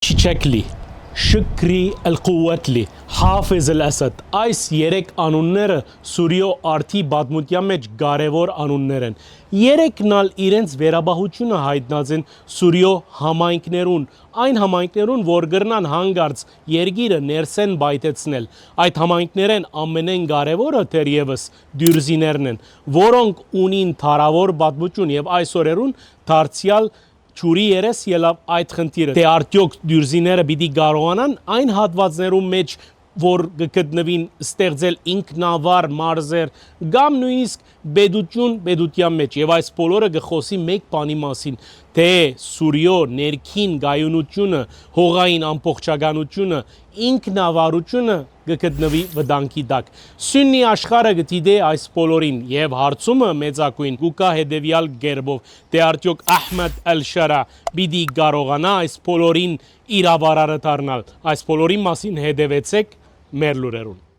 Չիչեկլի, Շքրի Ալ-Կուվաթլի, Հաֆեզ Ալ-Ասադ, այս երեք անունները Սուրիո արդի բադմունքյան մեջ կարևոր անուններ են։ Երեքն ալ իրենց վերաբահությունը հայտնած են Սուրիո համայնքներուն, այն համայնքներուն, որ գրնան հանգարց երգիրը ներսեն բայտեցնել։ Այդ համայնքներեն ամենեն կարևորը թերևս դյուրզիներն են, որոնք ունին թարավոր բադմություն եւ այս օրերուն դարձյալ Չուրի երես ելավ այդ խնդիրը, թե արդյոք դյուրզիները պիտի կարողանան այն հատվածներում մեջ, որ գտնվին ստեղծել ինքնավար մարզեր կամ նույնիսկ պետության մեջ եւ այս բոլորը գխոսի մեկ բանի մասին, թե Սուրիո ներքին գայունությունը, հողային ամբողջականությունը, ինքնավարությունը գտնվի վտանգի տակ։ Սուննի աշխարհը գտիդե այս բոլորին եւ հարցումը մեծակույն գուկա հետեւյալ գերբով, թե արդյոք Ահմեդ Ալ-Շարա պիտի կարողանա այս բոլորին իրավարարը դառնալ։ Այս բոլորի մասին հետևեցեք մեր լուրերուն։